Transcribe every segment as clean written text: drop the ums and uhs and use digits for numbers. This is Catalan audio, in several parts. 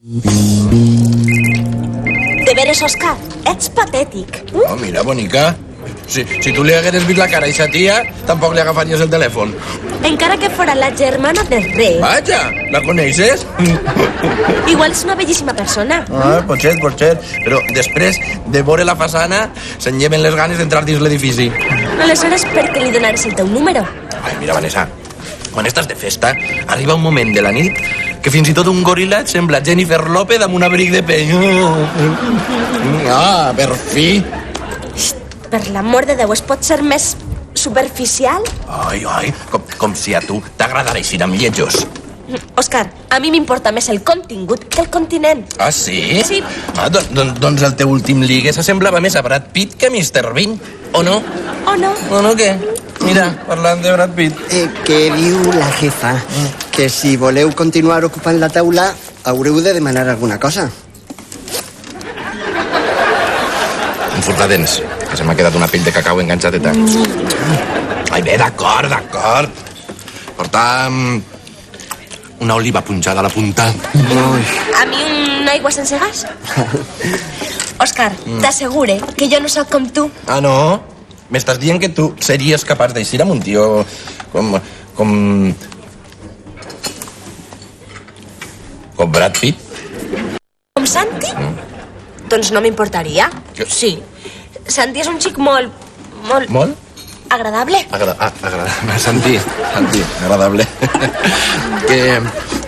De veres, Òscar, ets patètic. Oh, mira, bonica. Si tu li hagueres vist la cara a aquesta tia, tampoc li agafaries el telèfon. Encara que fora la germana de rei. Vaja, la coneixes? Igual és una bellíssima persona. Pot ser. Però després de veure la façana, se'n lleven les ganes d'entrar dins l'edifici. Aleshores, per què li donares el teu número? Ai, mira, Vanessa, quan estàs de festa, arriba un moment de la nit que fins i tot un goril·la et sembla Jennifer López amb un abric de pell. Ah, per fi. Per l'amor de Déu, es pot ser més superficial? Ai, com si a tu t'agradarà eixir amb lletjos. Òscar, a mi m'importa més el contingut que el continent. Ah, sí? Sí. Ah, doncs el teu últim ligue s'assemblava més a Brad Pitt que a Mr. Bean, o no? O no? O no, què? Mira, parlant de Brad Pitt. Què diu la jefa? Que si voleu continuar ocupant la taula, haureu de demanar alguna cosa. Un furtadents, que se m'ha quedat una pell de cacau enganxadeta. Ai, bé, d'acord. Porta'm una oliva punxada a la punta. A mi una aigua sense gas? Òscar, t'assegure que jo no sóc com tu. Ah, no? M'estàs dient que tu series capaç d'eixir amb un tio com Brad Pitt? Com Santi? Doncs no m'importaria. Sí. Santi és un xic molt... Molt? Agradable. Agradable. Santi, agradable.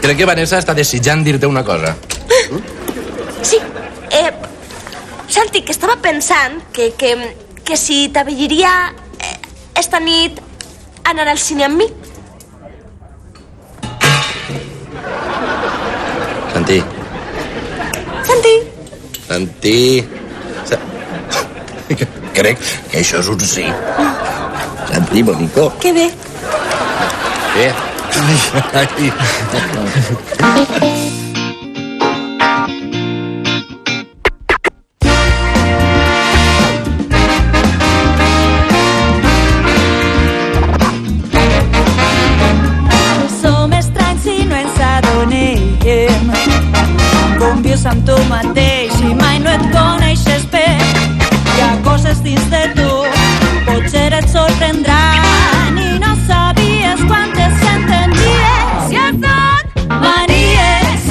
Crec que Vanessa està desitjant dir-te una cosa. Sí. Santi, que estava pensant que si t'avellaria esta nit anar al cine amb mi. Santi. Crec que això és un sí. Santi, bonico. Que bé. Bé. Ai. Som estranys si no ens adonem. Com vius amb tu mateix i mai no et coneixes bé. Hi ha coses dins de tu, potser et sorprendran i no sabies quantes s'entendries. I has fet manies.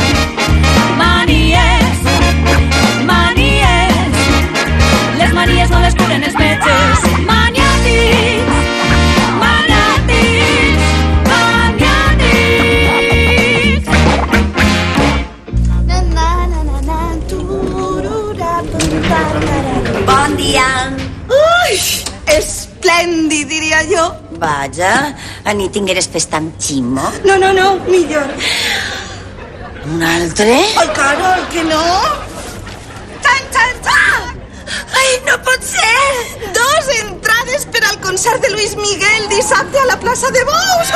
Les manies no les curen els metges. Maniàtics. Bon dia. Ui, esplèndid, diria jo. Vaja, a ni tingueres festa amb Ximo. No, millor. Un altre? Ai, Carol, que no? Tan! Ai, no pot ser! 2 entrades per al concert de Luis Miguel dissabte a la plaça de Bous.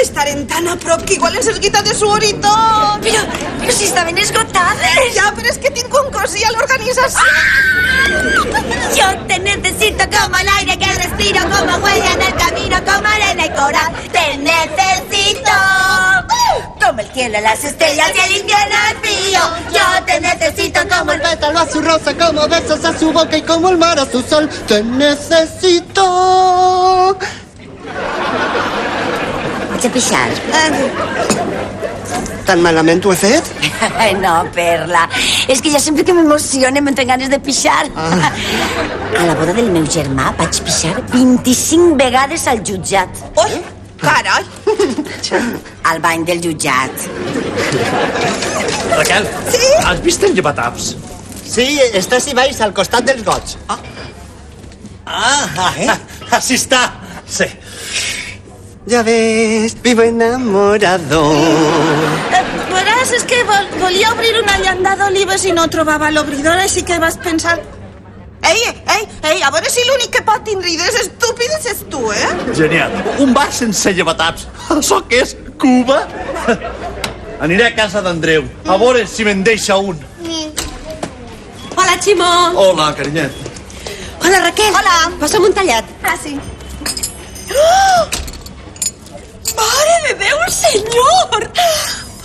Estarem tan a prop que igual ens els guita de suor i tot. Però si estaven esgotades. Ja, però és que tinc un cosí a l'organització. Yo te necesito como el aire que respiro, como huella en el camino, como arena y coral. Te necesito como el cielo, las estrellas y el invierno el frío. Yo te necesito como el Pétalo a su rosa, como besos a su boca y como el mar a su sol. Te necesito. Vaig a pixar. Tan malament ho he fet? Ai, no, Perla. És que jo sempre que m'emocione m'entren ganes de pixar. A la boda del meu germà vaig pixar 25 vegades al jutjat. Ui, carai. Al bany del jutjat. Raquel, sí? Has vist el llevataps? Sí, està així baix, al costat dels gots. Així està. Sí. Ya ves, vivo enamorado. Veràs, és que volia obrir una llanda d'olives i no trobava l'obridor, així que vas pensar... Ei, a veure si l'únic que pot tindre idees estúpides és tu, eh? Genial. Un bar sense llevataps. Això què és? Cuba? Aniré a casa d'Andreu. A veure si me'n deixa un. Hola, Ximo. Hola, carinyet. Hola, Raquel. Hola. Passa'm un tallat. Ah, sí. ¡Oh! ¡Madre de Déu, senyor!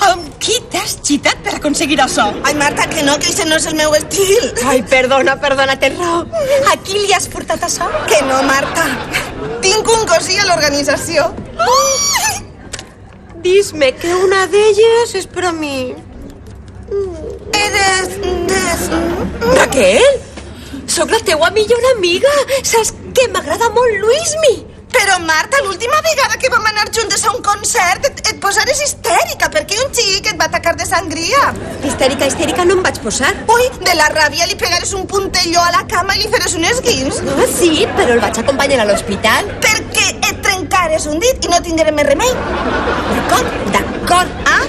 Amb qui t'has xitat per aconseguir això? Ai, Marta, que no, que això no és el meu estil. Ai, perdona, tens raó. A qui li has portat això? Que no, Marta. Tinc un cosí a l'organització. Dis-me que una d'elles és per a mi. Raquel, sóc la teua millor amiga. Saps que m'agrada molt Luismi. Però, Marta, l'última vegada que vam anar juntes a un concert et posares histèrica perquè un xic et va atacar de sangria. Histèrica no em vaig posar. Ui, de la ràbia li pegares un puntelló a la cama i li feres un esguins. Ah, sí, però el vaig acompanyar a l'hospital. Perquè et trencares un dit i no tindrem més remei. D'acord. Ah?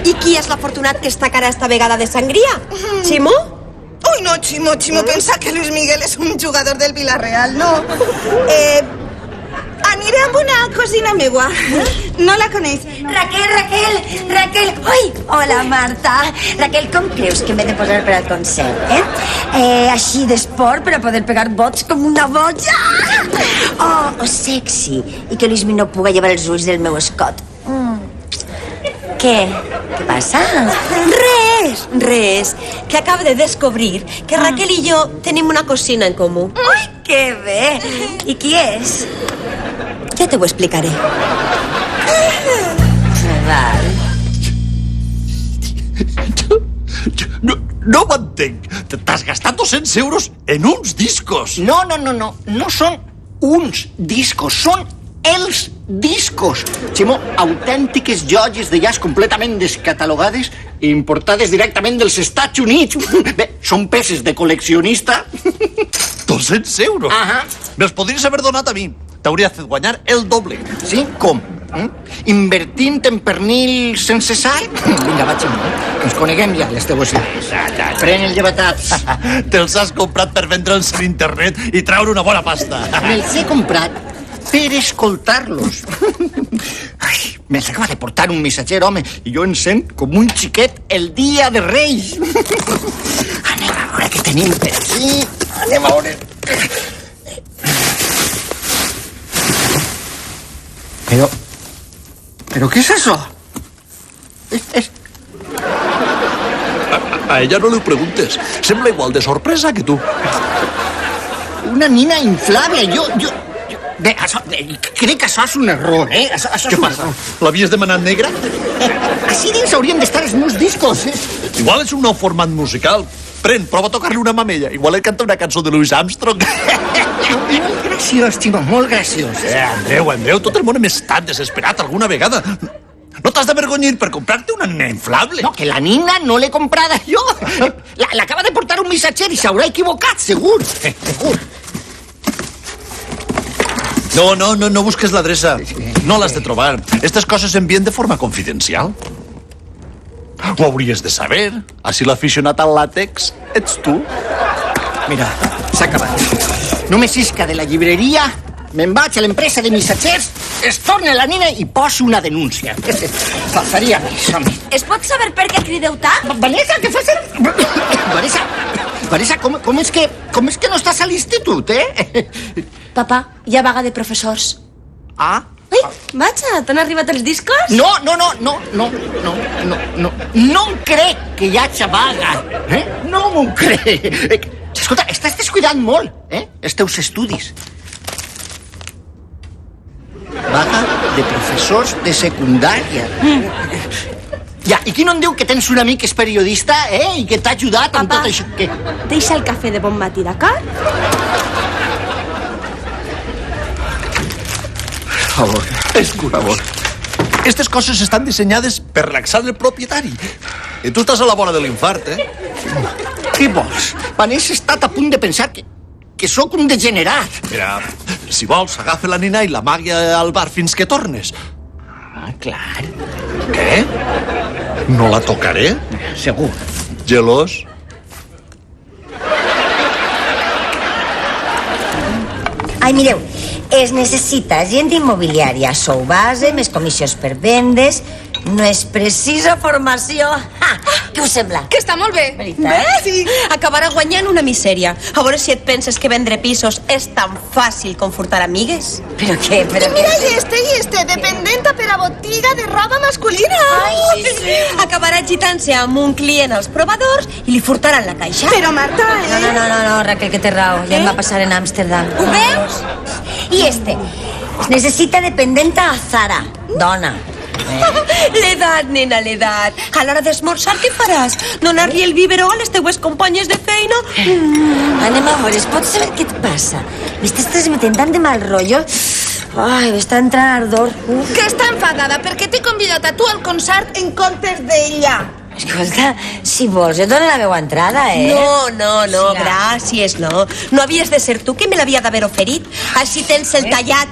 I qui és l'afortunat que està cara esta vegada de sangria? Ximo? Ui, no, Ximo, pensa que Luis Miguel és un jugador del Villarreal, no. Aniré amb una cosina meua. No la coneix. Raquel. Ui, hola, Marta. Raquel, com creus que m'he de posar per al concert, així d'esport per a poder pegar bots com una boja? O sexy, i que Luismi no puga llevar els ulls del meu escot. Què? Què passa? Res. Que acabo de descobrir que Raquel i jo tenim una cosina en comú. Ui, que bé. I qui és? Ja te ho explicaré. Val. No ho entenc. T'has gastat 200 euros en uns discos. No. No són uns discos, són els discos. Ximo, autèntiques joies de jazz completament descatalogades i importades directament dels Estats Units. Bé, són peces de col·leccionista. 200 euros? Me'ls podries haver donat a mi. T'hauria fet guanyar el doble. Sí? Com? Invertint en pernil sense sal? Vinga, va, Ximo. Ens coneguem ja, les teues idees. Pren el llevataps. Te'ls has comprat per vendre'ls en internet i treure una bona pasta. Me'ls he comprat per escoltar-los. Ai, me'ls acaba de portar un missatger, home, i jo em sent com un xiquet el dia de Reis. Anem a veure què tenim per aquí. Anem a veure... Però què és això? A ella no li ho preguntes. Sembla igual de sorpresa que tu. Una nina inflable. Jo... Bé, crec que això és un error, Què passa? L'havies demanat negra? Així dins haurien d'estar els meus discos, Igual és un nou format musical. Pren, prova a tocar-li una mamella. Igual et canta una cançó de Louis Armstrong. Molt graciós, Ximo, molt graciós. Andreu, tot el món hem estat desesperat alguna vegada. No t'has d'avergonyir per comprar-te una nina inflable. No, que la nina no l'he comprada jo. L'acaba de portar un missatger i s'haurà equivocat, segur. Segur. No busques l'adreça. No l'has de trobar. Aquestes coses s'envien de forma confidencial. Ho hauries de saber. Així l'aficionat al làtex ets tu. Mira, s'ha acabat. Només isca de la llibreria, me'n vaig a l'empresa de missatgers, es torna la nina i poso una denúncia. Faltaria més, home. Es pot saber per què crideu tant? Vanessa, què fas? Vanessa, com és que no estàs a l'institut, Papa, hi ha vaga de professors. Ah? Ai, vaja, t'han arribat els discos? No em crec que hi hagi vaga. No m'ho crec. Escolta, estàs descuidant molt, els teus estudis. Vaga de professors de secundària. Ja, i qui no em diu que tens un amic que és periodista, i que t'ha ajudat amb tot això? Què? Deixa el cafè de bon matí, d'acord? Por favor. Escolta, aquestes coses estan dissenyades per relaxar el propietari. I tu estàs a la vora de l'infart, Què vols? Vanessa ha estat a punt de pensar que sóc un degenerat. Mira, si vols, agafa la nina i l'amagui al bar fins que tornes. Ah, clar. Què? No la tocaré? Segur. Gelós? Ai, mireu, es necessita agent immobiliària, sou base, més comissions per vendes, no és precisa formació. Ha! Què us sembla? Que està molt bé. Veritat? Sí. Acabarà guanyant una misèria. A veure si et penses que vendre pisos és tan fàcil com furtar amigues. Però què? I mira, i este, dependenta per a botiga de roba masculina. Ai, sí. Acabarà agitant-se amb un client als provadors i li furtaran la caixa. Però, Marta, No, Raquel, que té raó. Ja em va passar en Amsterdam. Ho veus? I este. Es necessita dependenta a Zara. Dona. L'edat, nena, l'edat. A l'hora d'esmorzar què faràs? Donar-li el biberó a les teues companyes de feina? Anem a veure, pots saber què et passa? M'estàs transmetent tant de mal rotllo? Ai, m'està entrant ardor. que està enfadada perquè t'he convidat a tu al concert en comptes d'ella. Escolta, si vols, jo et dono la meva entrada, No, gràcies, no. No havies de ser tu qui me l'havia d'haver oferit. Així tens el tallat.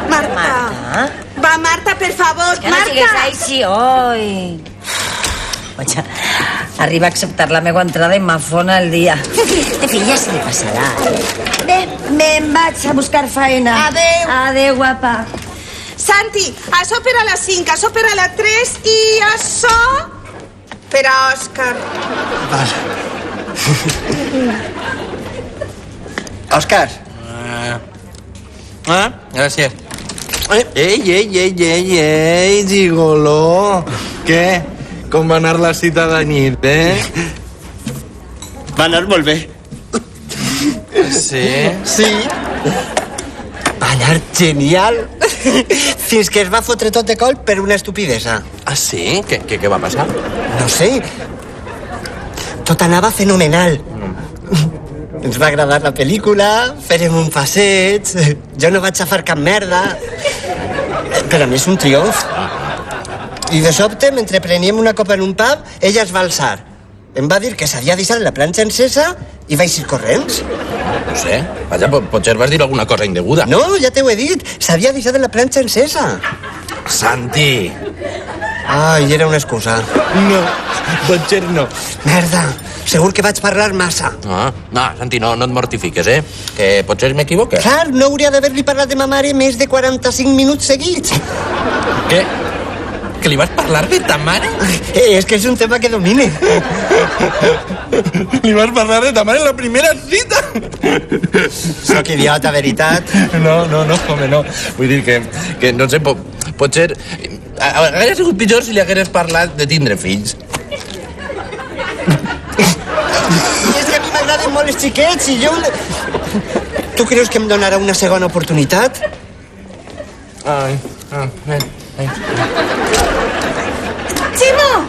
Marta. Va, Marta, per favor, Que no sigues Marta. així, oi. Vaja, arriba a acceptar la meva entrada i m'afona el dia. En fi, ja se li passarà. Bé, me'n vaig a buscar feina. Adéu. Adéu, guapa. Santi, això per a la 5, això per a la 3 i això per a Òscar. Òscar. Gràcies. Ei, gigoló. Què? Com va anar la cita de nit, Va anar molt bé. Sí? Sí. Va anar genial. Fins que es va fotre tot de col per una estupidesa. Ah, sí? Què va passar? No sé. Tot anava fenomenal. Ens va agradar la pel·lícula, fèrem un passeig, jo no vaig a fer cap merda. Per a mi és un triomf. I de sobte, mentre preníem una copa en un pub, ella es va alçar. Em va dir que s'havia deixat la planxa encesa i vaig ir corrents. No sé. Vaja, potser vas dir alguna cosa indeguda. No, ja t'ho he dit, s'havia deixat la planxa encesa. Santi. Ai, era una excusa. No, potser no. Merda, segur que vaig parlar massa. No, Santi, no et mortifiques, Que potser m'equivoque. Clar, no hauria d'haver-li parlat de ma mare més de 45 minuts seguits. Què? Que li vas parlar de ta mare? És que és un tema que domine. Li vas parlar de ta mare en la primera cita? Sóc idiota, veritat. No, home, no. Vull dir que no sé, potser... Hauria sigut pitjor si li hagueres parlat de tindre fills. I és que a mi m'agraden molt els xiquets i jo... Tu creus que em donarà una segona oportunitat? Ai. Ximo!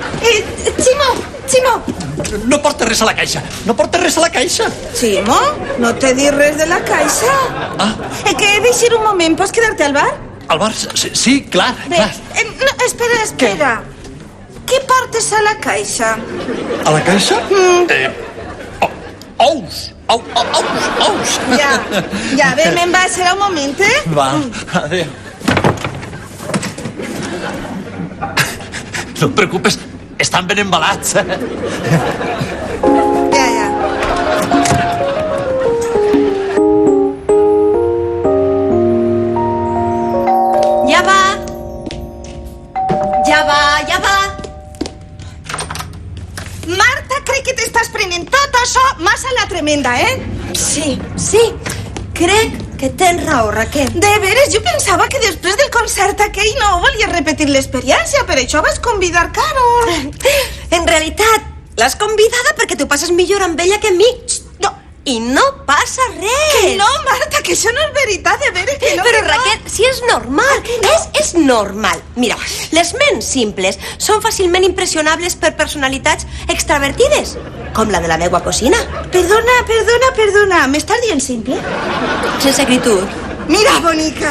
No porta res a la caixa. No porta res a la caixa. Ximo, no t'he dit res de la caixa. Que he d'eixir un moment, pots quedar-te al bar? Al bar? Sí, clar. Bé, no, espera. Què portes a la caixa? A la caixa? Ous. Ous. Ja, bé, me'n va, serà un moment, Va, adéu. No et preocupes, estan ben embalats. Ja. Ja va. Marta, crec que t'estàs prenent tot això massa la tremenda, Sí. Crec que tens raó, Raquel. De veres, jo pensava que després del concert aquell no volies repetir l'experiència, per això vas convidar Carol. En realitat, l'has convidada perquè t'ho passes millor amb ella que amb mi. No, i no passa res. Que no, Marta, que això no és veritat, de veres que no. Però, que no. Raquel, si és normal, és normal. Mira, les ments simples són fàcilment impressionables per personalitats extravertides, com la de la meva cosina. Perdona, m'estàs dient simple? Sense acritud. Mira, bonica,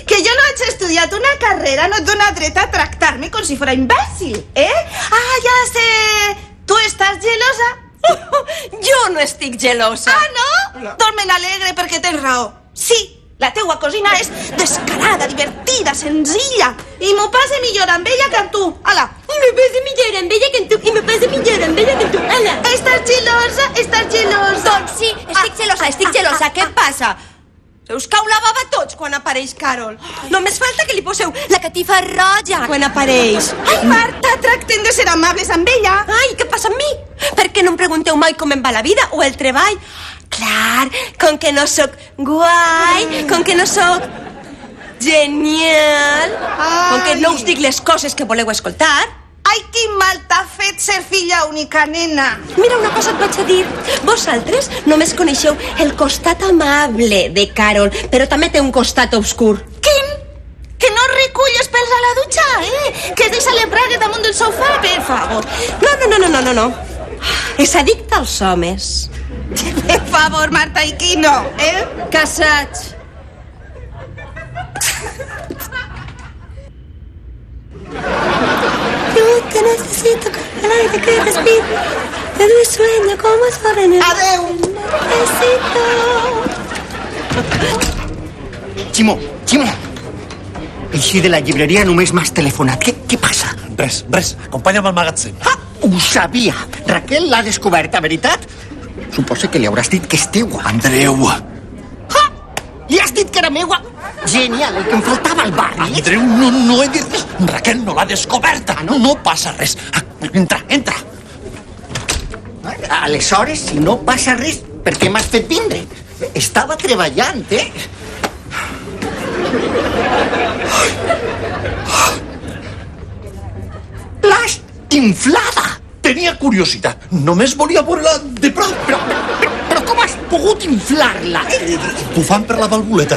que jo no haig estudiat una carrera no et dona dret a tractar-me com si fos imbècil, Ah, ja sé, tu estàs gelosa? Jo no estic gelosa. Ah, no? Doncs me n'alegre perquè tens raó. Sí, la teua cosina és descarada, divertida, senzilla. I m'ho passe millor amb ella que amb tu. Ala. Me passa millor amb ella que amb tu. I me passa millor amb ella que amb tu. Ala. Estàs gelosa? Doncs sí, estic gelosa. Què passa? Us cau la bava a tots quan apareix Carol. Només falta que li poseu la catifa roja quan apareix. Ai, Marta, tracten de ser amables amb ella. Ai, què passa amb mi? Per què no em pregunteu mai com em va la vida o el treball? Clar, com que no sóc guai, com que no sóc genial, com que no us dic les coses que voleu escoltar. Ai, quin mal t'ha fet ser filla única, nena. Mira, una cosa et vaig a dir. Vosaltres només coneixeu el costat amable de Carol, però també té un costat obscur. Quin? Que no reculles pels a la dutxa, Que es deixa l'embrague damunt del sofà, per favor. No. És addicte als homes. Per favor, Marta, i qui no, Casats. Yo te necesito como el aire que respiro. Te doy sueño como sobre en el Adeu! necesito. Ximo! Així de la llibreria només m'has telefonat. Què passa? Res. Acompanya'm al magatzem. Ah, ho sabia. Raquel l'ha descoberta, veritat? Suposo que li hauràs dit que és teua. Andreu! Ah, li has dit que era meua? Genial, el que em faltava al barri. Andreu, no he dit res. Raquel no l'ha descoberta. No passa res. Entra. Aleshores, si no passa res, per què m'has fet vindre? Estava treballant, L'has inflada! Tenia curiositat. Només volia veure-la de prop. Però com has pogut inflar-la? Bufant per la valvuleta.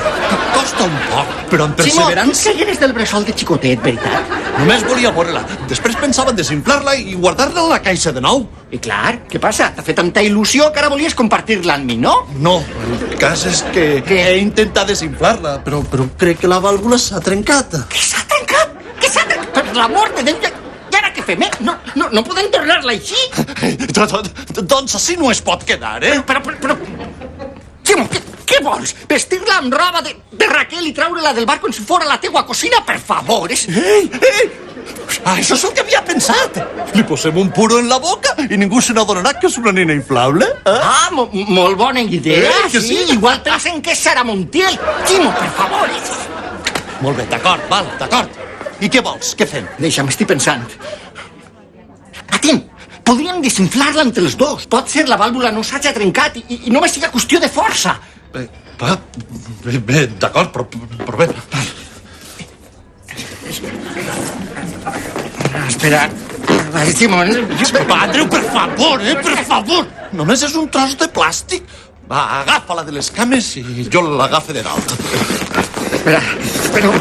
Costa un poc, però amb perseverança... Simó, que eres del bressol de xicotet, veritat? Només volia veure-la. Després pensava en desinflar-la i guardar-la a la caixa de nou. I clar, què passa? T'ha fet tanta il·lusió que ara volies compartir-la amb mi, no? No, el cas és que he intentat desinflar-la, però crec que la vàlvula s'ha trencat. Que s'ha trencat? Que s'ha trencat? Per l'amor de Déu, i ara què fem, No podem tornar-la així? Doncs així no es pot quedar, Però... Ximo, què vols? Vestir-la amb roba de Raquel i treure-la del bar com si fora la teua cocina? Per favor, Ei! Això és el que havia pensat. Li posem un puro en la boca i ningú se n'adonarà que és una nena inflable. Ah, molt bona idea, que sí? Igual pensen que és Sara Montiel. Ximo, per favor. Molt bé, d'acord. I què vols? Què fem? Deixa'm, estic pensant. Atent, podríem desinflar-la entre els dos. Pot ser la vàlvula no s'hagi trencat i només siga qüestió de força. Bé, d'acord, però bé. Espera, Simón... Va, Andreu, per favor. Només és un tros de plàstic. Va, agafa-la de les cames i jo l'agafe de dalt. Espera.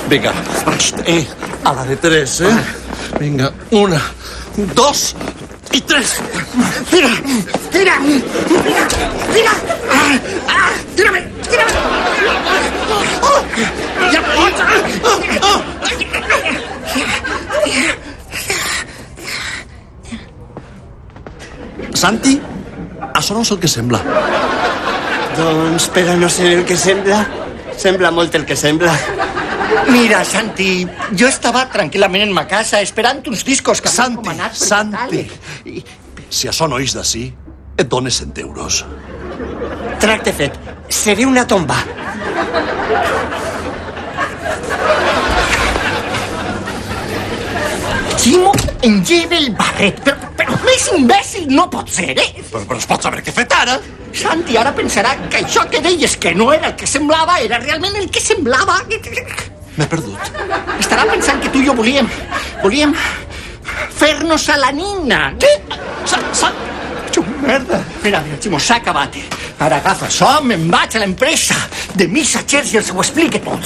Vinga, a la de 3, Vinga, 1, 2 i 3. Tira! Tira-me! Santi, això no és el que sembla. Doncs, per a no ser el que sembla molt el que sembla. Mira, Santi, jo estava tranquil·lament en ma casa esperant uns discos que m'han recomanat. Santi, si això no és d'ací, et dones 100 euros. Tracte fet. Seré una tomba. Ximo engega el barret, però més imbècil no pot ser, Però es pot saber què he fet ara. Santi ara pensarà que això que deies que no era el que semblava era realment el que semblava. M'he perdut. Estarà pensant que tu i jo volíem fer-nos a la nina. Què? Merda. Mira, Ximo, s'ha acabat. Ara agafa això, me'n vaig a l'empresa de missatgers i els ho explique tot.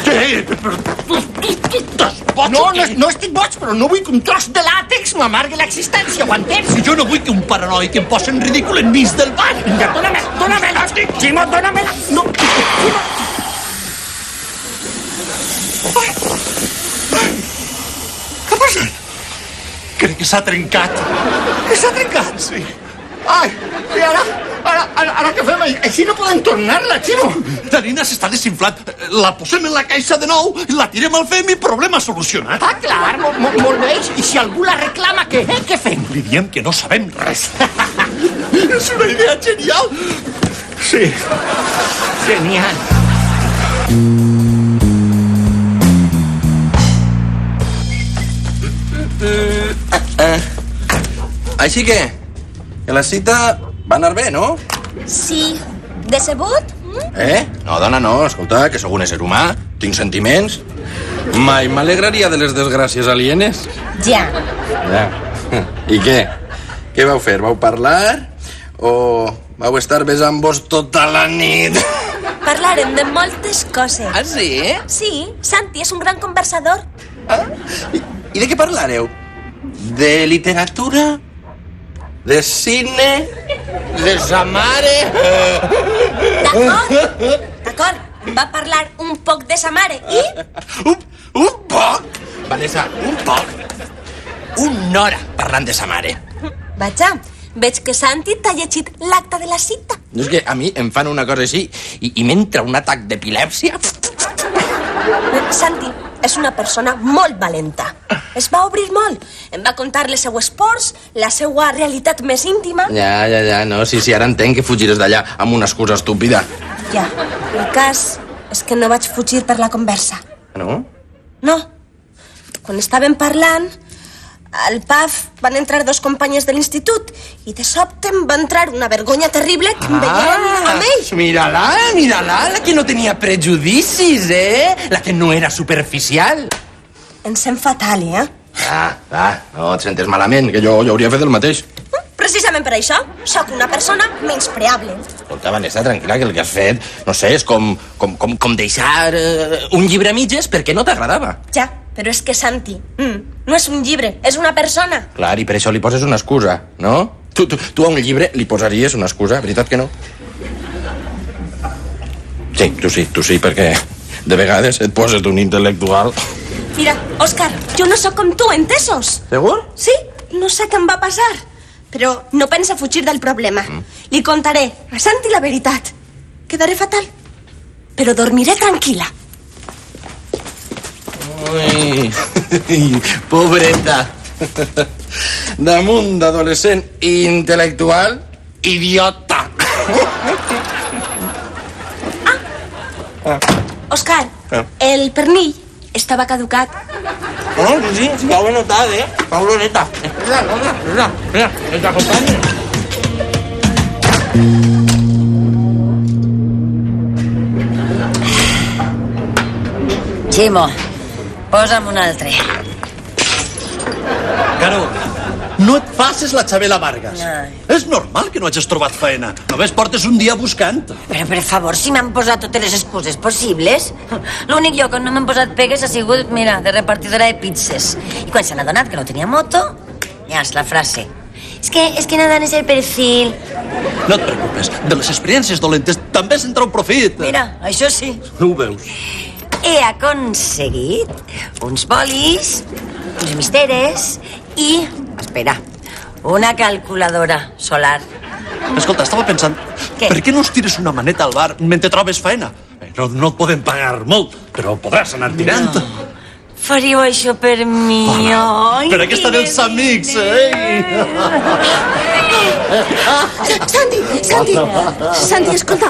No estic boig, però no vull que un tros de làtex m'amargui l'existència, ho entens? Si jo no vull que un paranoic em posi en ridícul enmig del bar. Vinga, dóna-me-la. Ximo, dóna-me-la. No, Ximo. Què ha passat? Crec que s'ha trencat. Que s'ha trencat? Sí. Ai, i ara què fem? Així no podem tornar-la, Ximo. La nina s'està desinflant. La posem en la caixa de nou, la tirem al fem i problema solucionat. Ah, clar, molt bé. I si algú la reclama, què fem? Li diem que no sabem res. És una idea genial. Sí, genial. Així que la cita va anar bé, no? Sí. Decebut? No, dona, no. Escolta, que sóc un ésser humà, tinc sentiments. Mai m'alegraria de les desgràcies alienes. Ja. Ja. I què? Què vau fer? Vau parlar? O vau estar besant-vos tota la nit? Parlarem de moltes coses. Ah, sí? Sí, Santi és un gran conversador. I de què parlareu? De literatura? De cine? De sa mare? D'acord. Va parlar un poc de sa mare i... Un poc? Vanessa, un poc? Una hora parlant de sa mare. Vaja, veig que Santi t'ha llegit l'acta de la cita. No és que a mi em fan una cosa així i m'entra un atac d'epilèpsia. Santi és una persona molt valenta. Es va obrir molt. Em va contar les seues pors, la seua realitat més íntima. Ja, no, sí, ara entenc que fugires d'allà amb una excusa estúpida. Ja, el cas és que no vaig fugir per la conversa. No? No. Quan estàvem parlant, al pub van entrar 2 companyes de l'institut i de sobte em va entrar una vergonya terrible que em veien amb ells. Mírala, la que no tenia prejudicis, La que no era superficial. Ens sent fatal, No et sentes malament, que jo hauria fet el mateix. Precisament per això, sóc una persona menyspreable. Escolta, Vanessa, tranquil·la, que el que has fet, no sé, és com deixar un llibre a mitges perquè no t'agradava. Ja, però és que Santi, no és un llibre, és una persona. Clar, i per això li poses una excusa, no? Tu a un llibre li posaries una excusa, veritat que no? Sí, tu sí, perquè de vegades et poses d'un intel·lectual. Mira, Òscar, jo no sóc com tu, entesos? Segur? Sí, no sé què em va passar, però no pensa fugir del problema. Li contaré a Santi la veritat. Quedaré fatal, però dormiré tranquil·la. Ui, pobreta. Damunt d'adolescent intel·lectual, idiota. Òscar, el pernil estava caducat. Sí, ja ho he notat, Fa oloreta. Mira, ens acompanya. Ximo, posa'm un altre. Caro, no et facis la Xabela Vargas. Ai. És normal que no hagis trobat feina. Només portes un dia buscant. Però, per favor, si m'han posat totes les excuses possibles. L'únic lloc on no m'han posat pegues ha sigut, mira, de repartidora de pizzas. I quan s'han adonat que no tenia moto, ja és la frase. Es que no dan ese perfil. No et preocupes, de les experiències dolentes també se'n trau profit. Mira, això sí. No ho veus? He aconseguit uns bolis, uns misteres i, espera, una calculadora solar. Escolta, estava pensant, Què? per què no us tires una maneta al bar mentre trobes feina? No et podem pagar molt, però podràs anar tirant. No. Faríeu això per mi, oi? Per aquí estan els amics, Santi, escolta,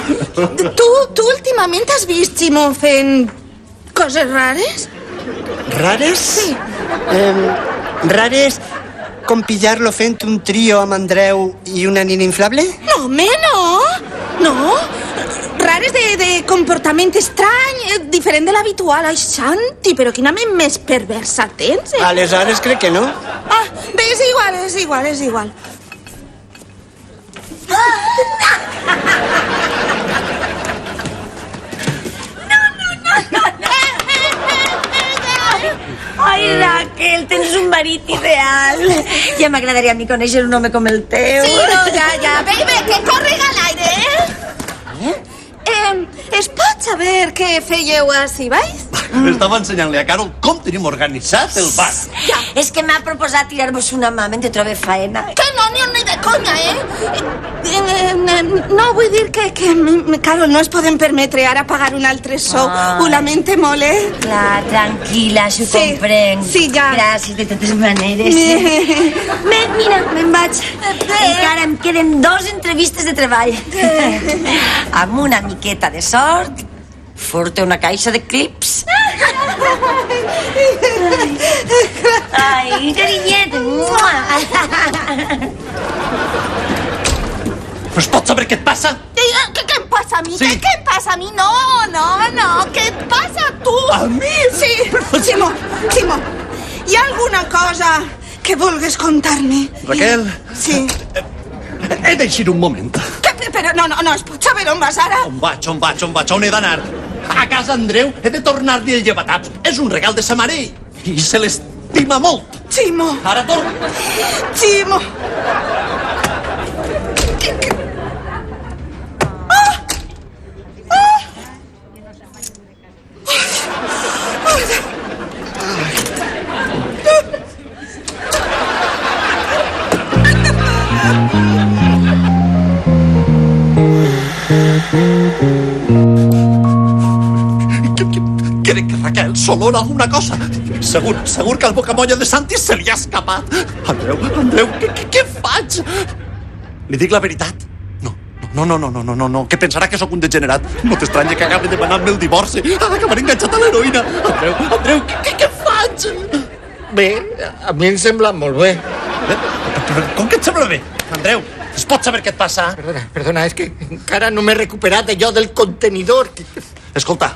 tu últimament has vist Ximo fent coses rares? ¿Rares? Sí. ¿Rares com pillar-lo fent un trío amb Andreu i una nina inflable? No, home, no. Rares de comportament estrany, diferent de l'habitual. Ai, Santi, però quina ment més perversa tens, Aleshores crec que no. Ah, bé, és igual. Ai, Raquel, tens un marit ideal. Ja m'agradaria a mi conèixer un home com el teu. Sí, no, ja. Bé, que correga a l'aire, es pot saber què fèieu així, baix? Estava ensenyant-li a Carol com tenim organitzat el bar. Ja. És que m'ha proposat tirar-vos una mà mentre trobe faena. Que no, ni de conya, No, vull dir que Carol, no ens podem permetre ara pagar un altre sou. Ho lamento molt, Clar, tranquil·la, això ho comprenc. Sí, ja. Gràcies, de totes maneres. Mira, me'n vaig. Encara em queden 2 entrevistes de treball. Amb una miqueta de sort, Furte una caixa de clips. Ai, carinyet. Però es pot saber què et passa? ¿Qué pasa a mí? Sí. ¿Qué pasa a mí? No. ¿Qué pasa tú? A mi? Sí, Simó. Hi ha alguna cosa que vulgues contar-me? Raquel? Sí. He d'eixir un moment. Però no, es pot saber on vas ara? On vaig? On he d'anar? A casa Andreu he de tornar-li el llevataps. És un regal de sa mare i se l'estima molt. Ximo. Ara torno. Ximo. Crec que Raquel s'olora alguna cosa. Segur que el bocamolla de Santi se li ha escapat. Andreu, què faig? Li dic la veritat? No, que pensarà que sóc un degenerat. No t'estranya que acabi demanant-me el divorci. Acabaré enganxat a l'heroïna. Andreu, què faig? Bé, a mi em sembla molt bé. Però com que et sembla bé? Andreu, es pot saber què et passa? Perdona, és que encara no m'he recuperat allò del contenidor. Escolta,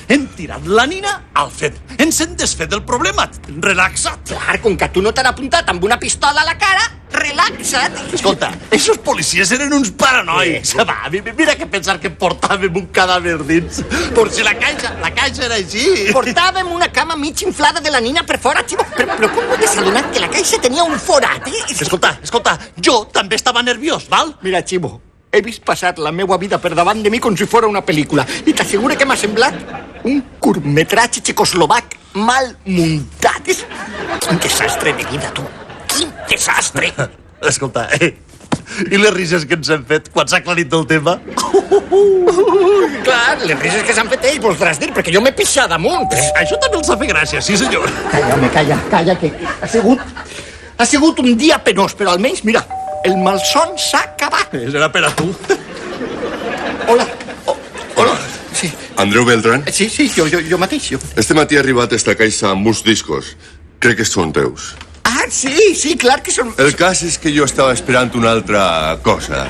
hem tirat la nina al fet. Ens hem desfet del problema. Relaxa't. Clar, com que tu no t'han apuntat amb una pistola a la cara, relaxa't. Escolta, esos policies eren uns paranoics. Va, mira que pensar que portàvem un cadàver dins. Por si la caixa era així. Portàvem una cama mig inflada de la nina per fora, Ximo. Però com no t'has adonat que la caixa tenia un forat, eh? Escolta, jo també estava nerviós, val? Mira, Ximo, he vist passar la meva vida per davant de mi com si fora una pel·lícula i t'asseguro que m'ha semblat un curtmetratge txecoslovac mal muntat. És un desastre de vida, tu. Quin desastre! Escolta, i les rises que ens hem fet quan s'ha aclarit el tema? Clar, les rises que s'han fet ells, voldràs dir, perquè jo m'he pixat damunt. Això també els ha fet gràcia, sí senyor. Calla, que ha sigut un dia penós, però almenys, mira, el malson s'ha acabat. Serà per a tu. Hola. Sí. Andreu Beltrán? Sí, jo mateix. Este matí ha arribat esta caixa amb uns discos. Crec que són teus. Ah, sí, clar que són... El cas és que jo estava esperant una altra cosa.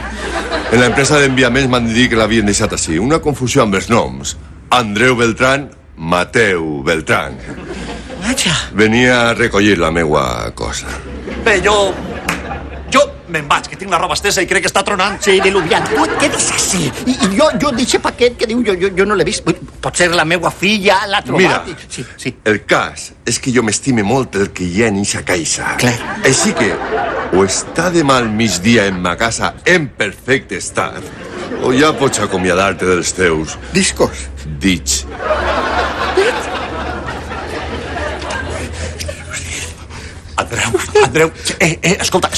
En l'empresa d'enviaments m'han dit que l'havien deixat així. Una confusió amb els noms. Andreu Beltrán, Mateu Beltrán. Vaja. Venia a recollir la meua cosa. Bé, jo me'n vaig, que tinc la roba estesa i crec que està tronant. Sí, diluviant. Tu et quedes així. I jo deixo paquet que diu, jo no l'he vist. Pot ser la meva filla, l'ha trobat. Mira, Sí. el cas és que jo m'estime molt el que hi ha en eixa caixa. Clar. Així que o està demà al migdia en ma casa en perfecte estat, o ja pots acomiadar-te dels teus Discos. dits. Andreu, escolta,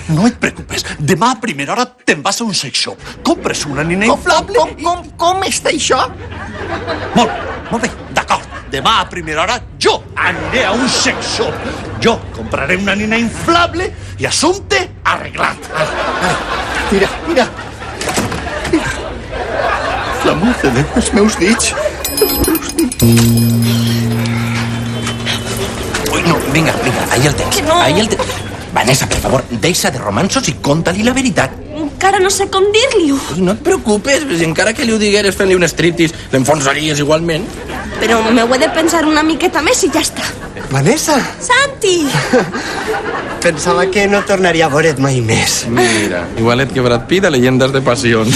no et preocupes. Demà a primera hora te'n vas a un sex shop. Compres una nina inflable... Com està això? Molt bé, d'acord. Demà a primera hora jo aniré a un sex shop. Jo compraré una nina inflable i assumpte arreglat. Mira. L'amor de Déu, els meus dits. Ui, no, vinga, ahí el tens. No. Ahí el tens. Vanessa, per favor, deixa de romanços i conta-li la veritat. Encara no sé com dir-li-ho. Ui, no et preocupes, si encara que li ho digueres fent-li un striptease, l'enfonsaries igualment. Però m'ho he de pensar una miqueta més i ja està. Vanessa, Santi! pensava que no tornaria a veure't mai més. Mira, igualet que Brad Pitt a Leyendas de Pasión.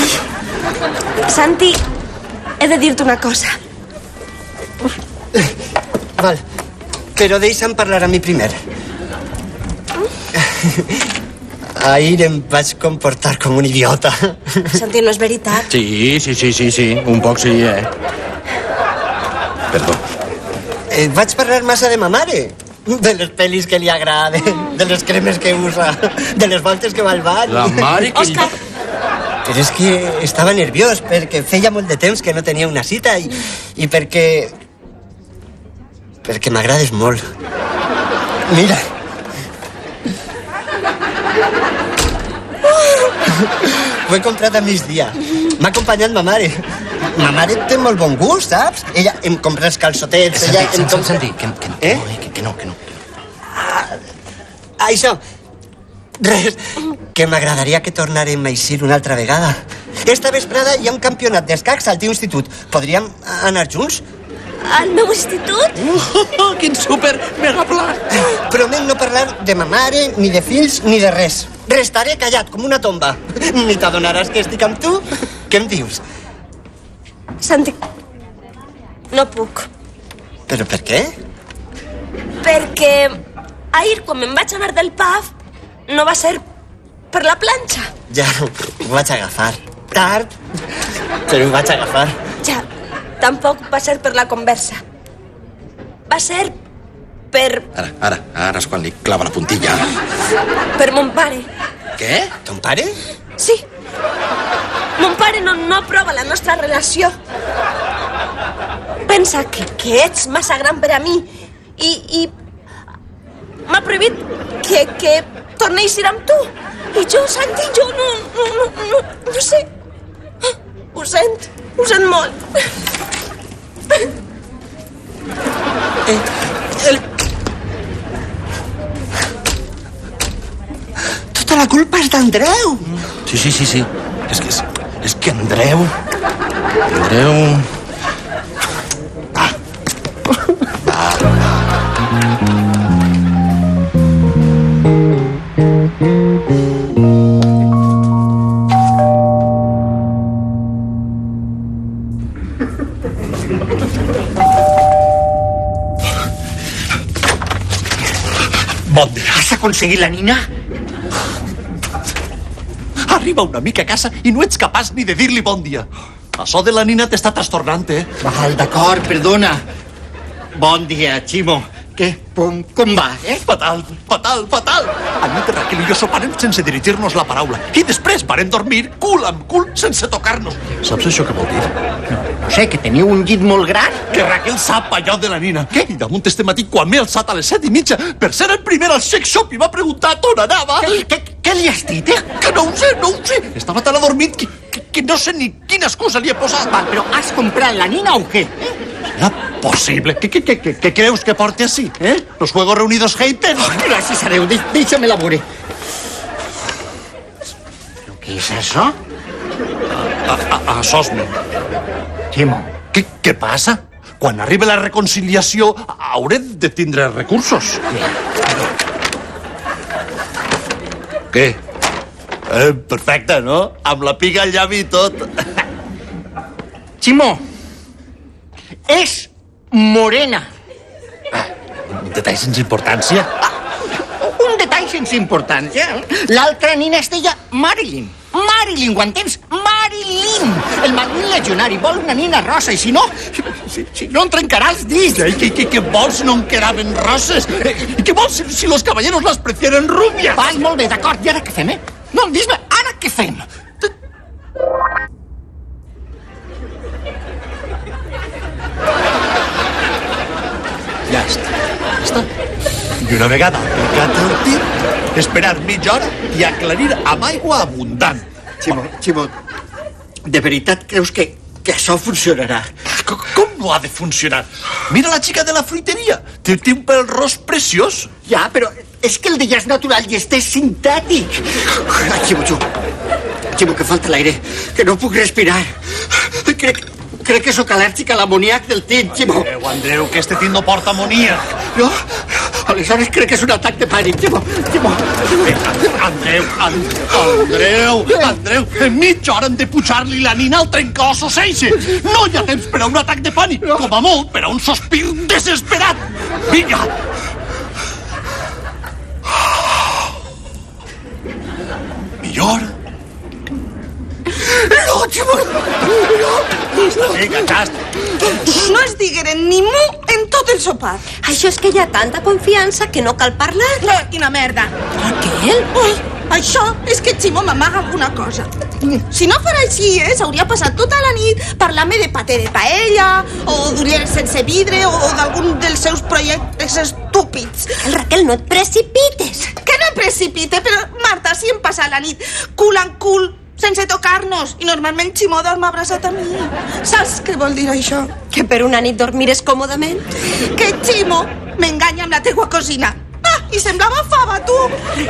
Santi, he de dir-te una cosa. Val, però deixa'm parlar a mi primer. Ahir em vaig comportar com un idiota. Santi, no és veritat. Sí, un poc sí, Perdó. Vaig parlar massa de ma mare. De les pel·lis que li agraden, de les cremes que usa, de les voltes que va al bany. La mare que... Òscar! Però és que estava nerviós, perquè feia molt de temps que no tenia una cita i perquè m'agrades molt. Mira. Ho he comprat a migdia. M'ha acompanyat ma mare. ma mare té molt bon gust, saps? Ella em compra els calçotets, ella em compra... Santi, que no. Això, res, que m'agradaria que tornarem a eixir una altra vegada. Esta vesprada hi ha un campionat d'escacs al teu institut. Podríem anar junts? Al meu institut? Quin super megaplan! Promet no parlar de ma mare, ni de fills, ni de res. Restaré callat com una tomba. Ni t'adonaràs que estic amb tu? Què em dius? Santi, no puc. Però per què? Perquè ahir, quan me'n vaig anar del pub, no va ser per la planxa. Ja, ho vaig agafar. Tard, però ho vaig agafar. Ja, tampoc va ser per la conversa. Va ser per... Ara és quan li clava la puntilla. per mon pare. Què? Ton pare? Sí. Mon pare no aprova la nostra relació. Pensa que ets massa gran per a mi i m'ha prohibit que tornés a ir amb tu. I jo, Santi, no sé. Ho sent molt. Tota la culpa és d'Andreu. Sí. És que Andreu... Bon dia. Has aconseguit la nina? Arriba un amic a casa i no ets capaç ni de dir-li bon dia. Això de la nina t'està trastornant, Val, d'acord, perdona. Bon dia, Ximo. Què? Com va, Fatal. A nit Raquel i jo soparem sense dirigir-nos la paraula. I després varem dormir cul amb cul sense tocar-nos. Saps això què vol dir? No sé, que teniu un llit molt gran? Que Raquel sap allò de la nina. Què? I damunt este matí, quan m'he alçat a les 7:30 per ser el primer al sex shop i m'ha preguntat on anava... Què li has dit, Que no ho sé. Estava tan adormit que no sé ni quina excusa li he posat. Val, però has comprat la nina o què? Serà possible. ¿Qué creus que porte así, Los Juegos Reunidos Hater. Gràcies a Déu, deixa-me-la veure. Però què és això? Això és meu. Ximo. Què passa? Quan arribi la reconciliació hauré de tindre recursos. Què? Perfecte, no? Amb la piga al llavi i tot. Ximo, és morena. Un detall sense importància. Un detall sense importància. L'altra nina es deia Marilyn. Marilyn, ho entens? Marilyn! El magnífic legionari vol una nina rosa i si no en trencaràs dits. ¿Qué vols si no en quedaven roses? ¿Qué vols si los caballeros las prefieren rubias? Val, molt bé, d'acord. I ara què fem, No, dis-me, ara què fem? Ja està. I una vegada aplicat el tir, esperar mitja hora i aclarir amb aigua abundant. Ximo, de veritat creus que això funcionarà? Com no ha de funcionar? Mira la xica de la fruiteria. Té un pèl ros preciós. Ja, però és que el d'ella és natural i este és sintètic. Ximo, que falta l'aire, que no puc respirar. Crec que sóc al·lèrgic a l'amoníac del tint, Ximo. Andreu, que este tint no porta amoníac. No? Aleshores crec que és un atac de pànic, Ximo. Andreu, en mitja hora hem de pujar-li la nina al trencossos eixe. No hi ha temps per a un atac de pànic, com a molt per a un sospir desesperat. Vinga! Millor? No, Ximo! Vinga, xast. No es digueren ni mu en tot el sopar. Això és que hi ha tanta confiança que no cal parlar. No, quina merda. Raquel? Ui, això és que Ximo m'amaga alguna cosa. Si no fora així, s'hauria passat tota la nit parlant-me de paté de paella, o d'ulleres sense vidre, o d'algun dels seus projectes estúpids. Raquel, no et precipites. Que no em precipite, però Marta, si hem passat la nit cul en cul, sense tocar-nos. I normalment Ximo dorm abraçat a mi. Saps què vol dir això? Que per una nit dormires còmodament? Que Ximo m'enganya amb la teua cosina. I semblava fava, tu.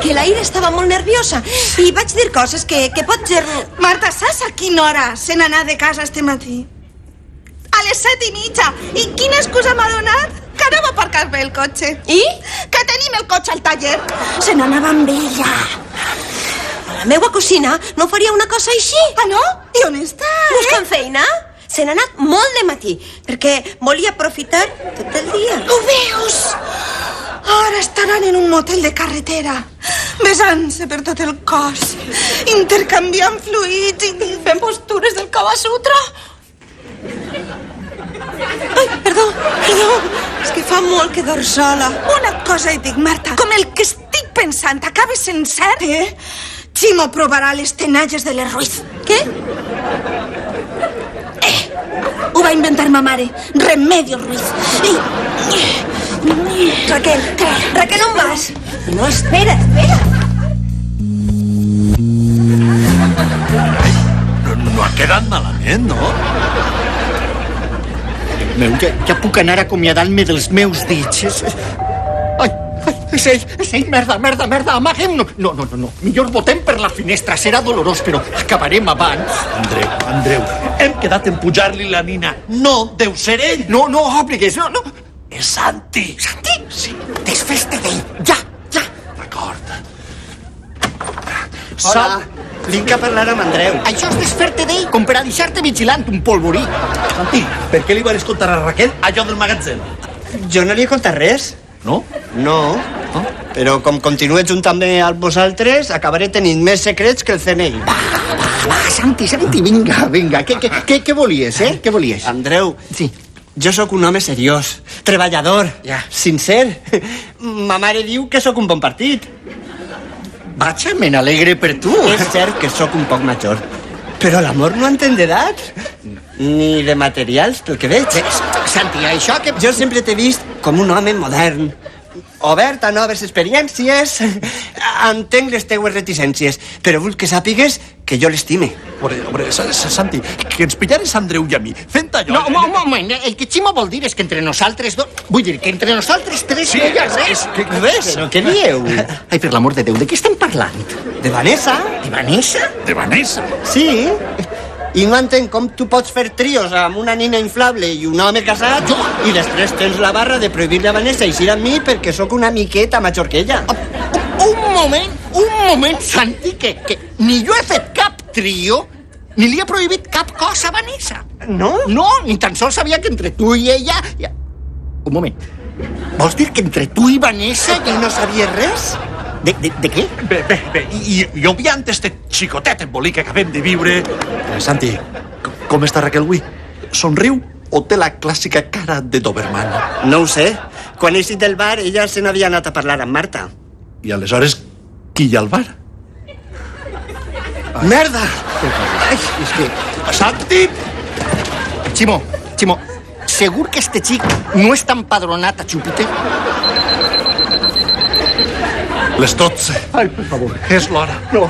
Que l'Aire estava molt nerviosa i vaig dir coses que potser... Marta, saps a quina hora se n'ha anat de casa este matí? A les 7:30. I quina excusa m'ha donat? Que anava a aparcar bé el cotxe. I? Que tenim el cotxe al taller. Se n'anava amb ella. La meva cosina no faria una cosa així. Ah, no? I on està, Buscant feina? Se n'ha anat molt de matí, perquè volia aprofitar tot el dia. Ho veus? Ara estaran en un motel de carretera, besant-se per tot el cos, intercanviant fluids i fent postures del Kama Sutra. Ai, perdó. És que fa molt que dorm sola. Una cosa et dic, Marta, com el que estic pensant acaba sent cert, Ximo provarà les tenalles de les Ruiz. Què? Ho va inventar ma mare, Remedios Ruiz. Raquel, on vas? No, espera. No ha quedat malament, no? Ja puc anar acomiadant-me dels meus dits. Ai, és ell, merda, amaguem-nos. No, millor botem per la finestra, serà dolorós, però acabarem abans. Andreu, hem quedat en pujar-li la nina. No deu ser ell. No obligues, no. És Santi. Santi? Sí. Desfes-te d'ell, ja. D'acord. Hola, vinc a parlar amb Andreu. Això és desfer-te d'ell, com per a deixar-te vigilant un polvorí. Santi, per què li vas contar a Raquel allò del magatzem? Jo no li he contat res. No? No. Però com continuo juntant-me a vosaltres, acabaré tenint més secrets que el CNI. Va, Santi, vinga. Què volies, Què volies? Andreu, Sí. jo sóc un home seriós, treballador, Ja. sincer. Ma mare diu que sóc un bon partit. Vaja, me n'alegre per tu. És cert que sóc un poc major, però l'amor no entén d'edat, ni de materials, pel que veig. Santi, això que... Jo sempre t'he vist com un home modern, obert a noves experiències. Entenc les teues reticències, però vull que sàpigues que jo l'estime. Hombre, Santi, que ens pillares Andreu i a mi fent allò... No, un moment, el que Ximo vol dir és que entre nosaltres dos... Vull dir, que entre nosaltres tres Sí, no hi ha res. que res. Però què dieu? Ai, per l'amor de Déu, de què estem parlant? De Vanessa? De Vanessa? De Vanessa. Sí. I no entenc com tu pots fer trios amb una nina inflable i un home casat i després tens la barra de prohibir-li a Vanessa eixir amb mi perquè sóc una miqueta major que ella. Un moment, Santi, que ni jo he fet cap trio, ni li he prohibit cap cosa a Vanessa. No? No, ni tan sols sabia que entre tu i ella... Un moment. Vols dir que entre tu i Vanessa I no sabies res? De què? Bé, i obviant este xicotet embolic que acabem de viure... Santi, com està Raquel avui? Somriu o té la clàssica cara de Doberman? No ho sé. Quan he eixit del bar, ella se n'havia anat a parlar amb Marta. I aleshores, qui hi ha al bar? Merda! Ai, és que... Santi! Ximo, segur que este xic no està empadronat a Júpiter? Les 12. Ai, per favor. És l'hora. No.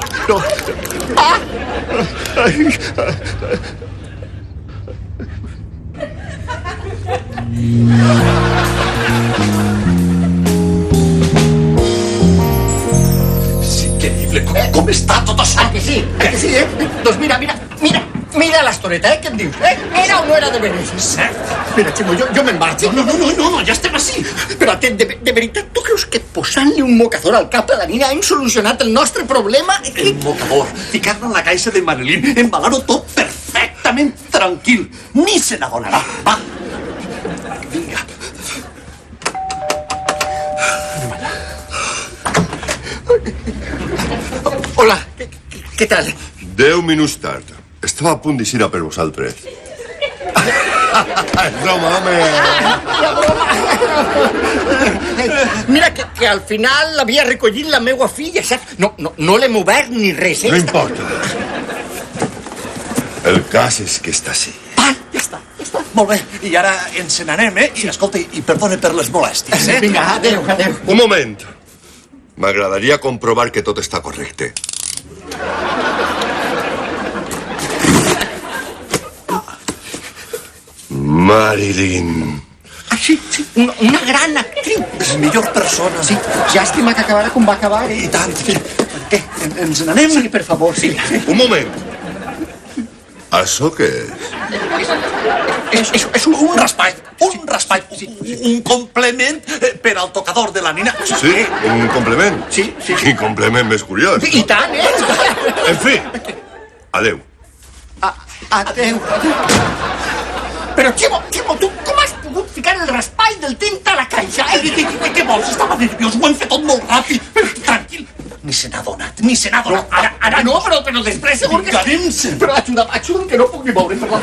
Ah! Ai. És increïble. Com està tot això? Que sí, Doncs mira l'estoreta, què em dius? Era o no era de veres? Mira, Ximo, jo me'n vaig. No, ja estem així. Però de veritat, tu creus que posant-li un mocador al cap a la nina hem solucionat el nostre problema? El mocador, ficar-lo en la caixa de Marilyn, embalar-ho tot perfectament tranquil. Ni se n'adonarà. Va. Vinga. Hola, què tal? 10 minuts tard. Estava a punt d'eixir per vosaltres. Broma, home! Mira que al final l'havia recollit la meua filla, saps? No l'hem obert ni res, No importa. El cas és que està així. Va, ja està. Molt bé, i ara ens n'anem, I escolta, i perdona per les molèsties, Vinga, adéu. Un moment. M'agradaria comprovar que tot està correcte. Marilyn. Ah, sí, una gran actriu. És la millor persona. Sí, llàstima que acabarà com va acabar. I tant. Què? Ens n'anem? Sí, per favor, sí. Un moment. Això què és? És Un raspall, un complement per al tocador de la nina. Sí, un complement. Sí. Quin complement més curiós. I tant, En fi, adeu. Adéu. Però, Ximo, tu com has pogut ficar el raspall del tint a la caixa? Què vols? Estava nerviós, ho hem fet tot molt ràpid. Tranquil, ni se n'ha donat. Ara no, però després segur que... Ficarem-se. Però ajuda'm, que no puc ni moure per la...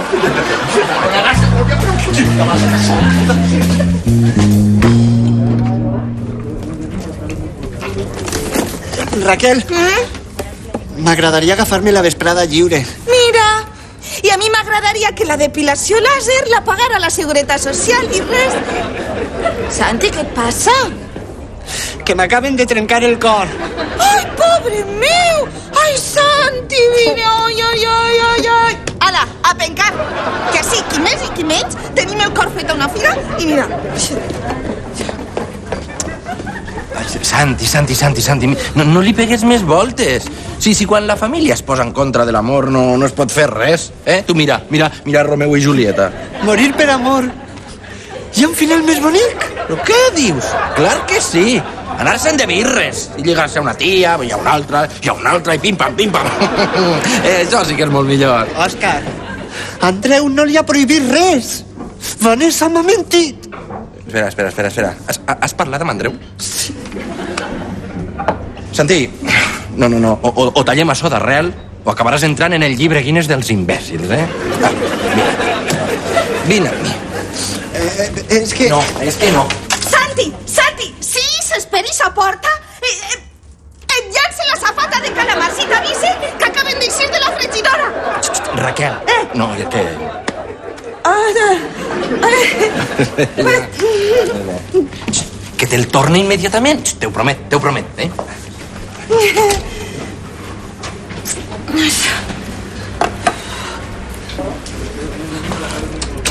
Raquel, m'agradaria agafar-me la vesprada lliure. Mira, i a mi m'agradaria que la depilació làser la pagara la Seguretat Social i res. Santi, què et passa? Que m'acaben de trencar el cor. Ai, pobre meu! Ai, Santi, mira, ai. Ala, a pencar. Que sí, qui més i qui menys, tenim el cor fet a una figa i mira. Santi, no li pegues més voltes. Sí, quan la família es posa en contra de l'amor no es pot fer res. Tu mira Romeu i Julieta. Morir per amor. Hi ha un final més bonic? Però què dius? Clar que sí. Anar-se'n de birres i lligar-se a una tia, i a una altra, i pim-pam. Això sí que és molt millor. Òscar, Andreu no li ha prohibit res. Vanessa m'ha mentit. Espera. Has parlat amb Andreu? Sí. Santi, no. O tallem això d'arrel o acabaràs entrant en el llibre Guinness dels imbècils, Vine amb mi. És que... No, és que no. Santi, sí, s'esperi sa porta. Et llança la safata de calamar si t'avise que acaben d'eixir de la fregidora. Raquel. No, és que... Que te'l torni immediatament. T'ho promet,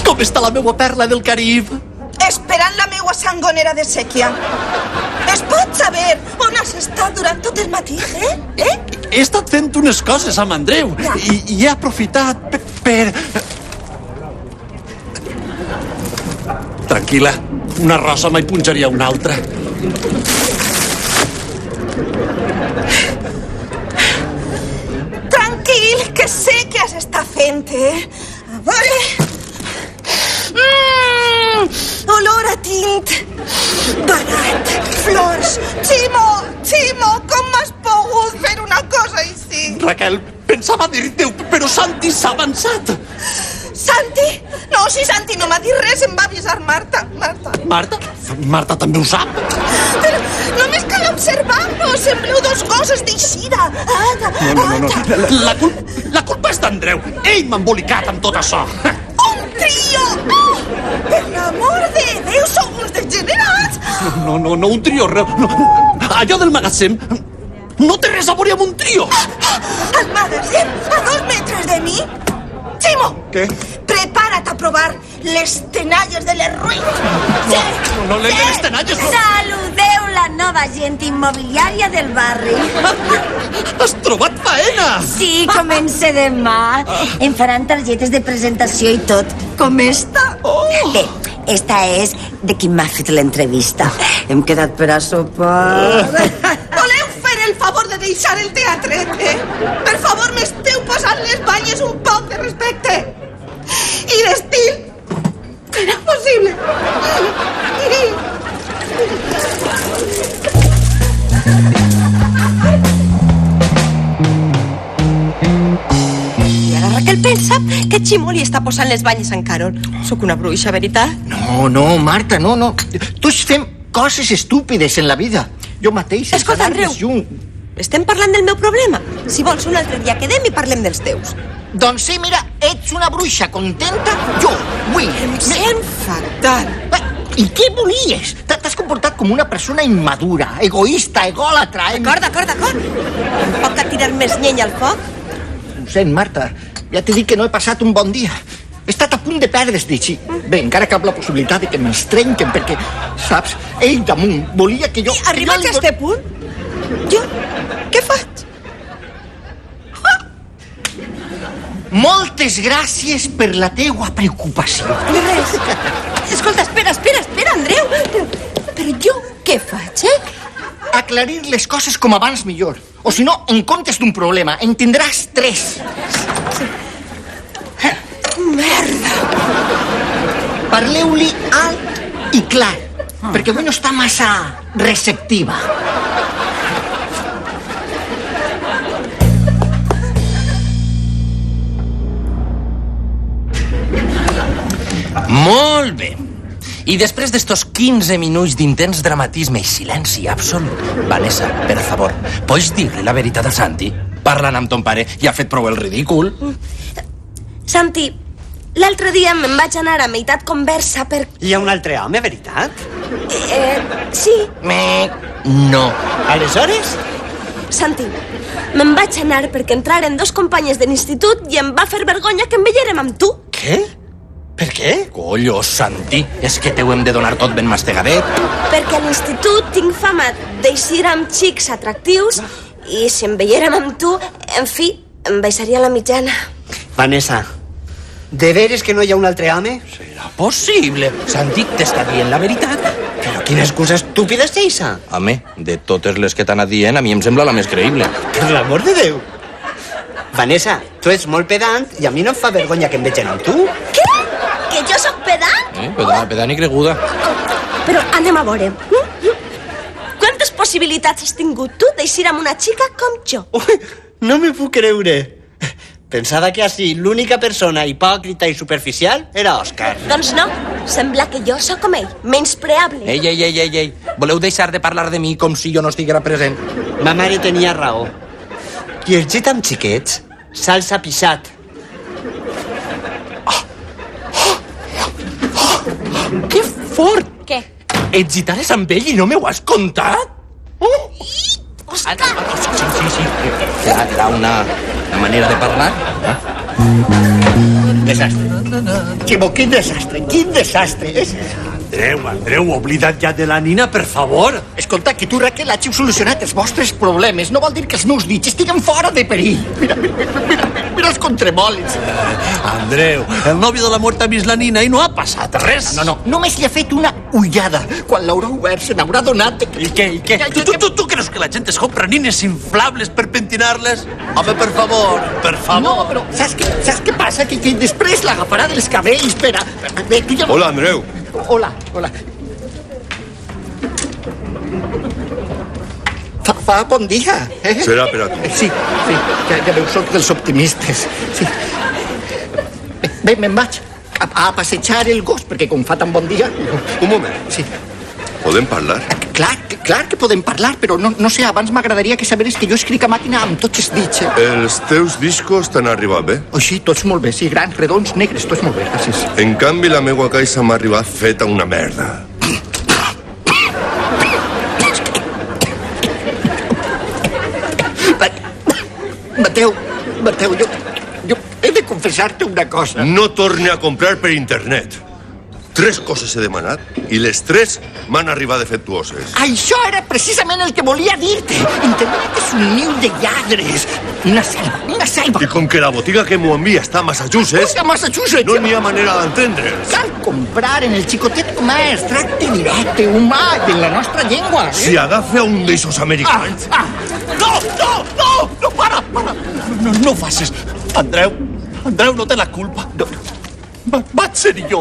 Com està la meua perla del Carib? Esperant la meua sangonera de sèquia. Es pot saber on has estat durant tot el matí, He estat fent unes coses amb Andreu i he aprofitat per... Tranquil·la, una rosa mai punxaria una altra. Tranquil, que sé què has estat fent, A veure... olor a tint, barat, flors... Ximo, com m'has pogut fer una cosa així? Raquel, pensava dir-te, però Santi s'ha avançat. Santi? No, si Santi no m'ha dit res, em va avisar Marta. Marta? Marta també ho sap. Però només cal observar-vos, sembleu dos gossos d'eixida. No. La culpa és d'Andreu. Ell m'ha embolicat amb tot això. Un trio! Per l'amor de Déu, sou uns degenerats! No, un trio. Allò del magatzem no té res a veure amb un trio. Al magatzem, a 2 metres de mi? Ximo! Què? Prepara't a provar les tenalles de les ruïnes. No, les tenalles... Saludeu la nova gent immobiliària del barri. Has trobat faena! Sí, comença demà. Em faran targetes de presentació i tot. Com esta? Bé, esta és de qui m'ha fet l'entrevista. Hem quedat per a sopar. Voleu fer el favor de deixar el teatret, Per favor, m'esteu posant les banyes un poc de respecte. I d'estil. Serà possible. I ara Raquel pensa que Ximo li està posant les banyes en Carol. Sóc una bruixa, veritat? No, Marta, no. Tots fem coses estúpides en la vida. Jo mateix... Escolta, Andreu, estem parlant del meu problema. Si vols, un altre dia quedem i parlem dels teus. Doncs sí, mira, ets una bruixa contenta. Jo vull... Em sent fatal. I què volies? T'has comportat com una persona immadura, egoista, egòlatra... D'acord. Em pot tirar més llenya al foc? Ho sent, Marta. Ja t'he dit que no he passat un bon dia. He estat a punt de perdre's, Dichi. Bé, encara cap la possibilitat de que me'ls trenquen, perquè, saps, ell damunt volia que jo... Arribats a este punt, jo què faig? Moltes gràcies per la teua preocupació. Res. Escolta, espera, Andreu. Però jo què faig, Aclarir les coses com abans millor. O si no, en comptes d'un problema, en tindràs 3. Merda. Parleu-li alt i clar, perquè avui no està massa receptiva. Molt bé. I després d'estos 15 minuts d'intens dramatisme i silenci absolut, Vanessa, per favor, pots dir-li la veritat al Santi? Parlant amb ton pare ja ha fet prou el ridícul. Santi, l'altre dia me'n vaig anar a meitat conversa per... Hi ha un altre home, veritat? Sí. No. Aleshores? Santi, me'n vaig anar perquè entraren 2 companyes de l'institut i em va fer vergonya que em veiérem amb tu. Què? Per què? Collo, Santi, és que t'ho hem de donar tot ben mastegadet. Perquè a l'institut tinc fama d'eixir amb xics atractius i si em veiérem amb tu, en fi, em baixaria la mitjana. Vanessa, de veres que no hi ha un altre home? Serà possible. Santi, t'està dient la veritat. Però quina excusa estúpida és eixa? Home, de totes les que t'han anat dient, a mi em sembla la més creïble. Per l'amor de Déu. Vanessa, tu ets molt pedant i a mi no em fa vergonya que em vegin amb tu. Què? Que jo sóc pedant? Pedant i creguda. Però anem a veure. Quantes possibilitats has tingut tu d'eixir amb una xica com jo? Ui, no me puc creure. Pensava que així l'única persona hipòcrita i superficial era Òscar. Doncs no, sembla que jo sóc com ell, menyspreable. Ei. Voleu deixar de parlar de mi com si jo no estiguera present? Ma mare tenia raó. Qui el gita amb xiquets, s'alça pixat. Que fort! Què? Et gitares amb ell i no m'ho has contat? Òscar! Sí. Era una manera de parlar. Desastre. Ximo, quin desastre. Andreu, oblida't ja de la nina, per favor. Escolta, que tu, Raquel, hàgiu solucionat els vostres problemes. No vol dir que els meus dits estiguen fora de perill. Mira els contremolis. Andreu, el nòvio de la mort ha vist la nina i no ha passat res. No, només li ha fet una ullada. Quan l'haurà obert se n'haurà donat... I què? Tu creus que la gent es compra nines inflables per pentinar-les? Home, per favor. No, però saps què passa? Que després l'agafarà dels cabells. Espera. Tu ja... Hola, Andreu. Hola. Fa bon dia, Serà per a tu. Sí, ja veu, soc dels optimistes. Sí. Bé, me'n vaig a passejar el gos, perquè com fa tan bon dia... Un moment. Sí. Podem parlar? Clar que podem parlar, però no sé, abans m'agradaria que saberes que jo escric a màquina amb tots els dits. Els teus discos t'han arribat bé? Oh, sí, tots molt bé, sí, grans, redons, negres, tots molt bé, gràcies. En canvi, la meua caixa m'ha arribat feta una merda. Mateu, jo he de confessar-te una cosa. No torni a comprar per internet. 3 coses he demanat i les 3 m'han arribat defectuoses. Això era precisament el que volia dir-te. Internet és un niu de lladres. Una selva. I com que la botiga que m'ho envia està a Massachusetts, no n'hi ha manera d'entendre'ls. Cal comprar en el xicotet comerç, tracte directe, humà, i en la nostra llengua. Si agafa un d'eixos americans... No, para. No ho facis. Andreu no té la culpa. Vaig ser jo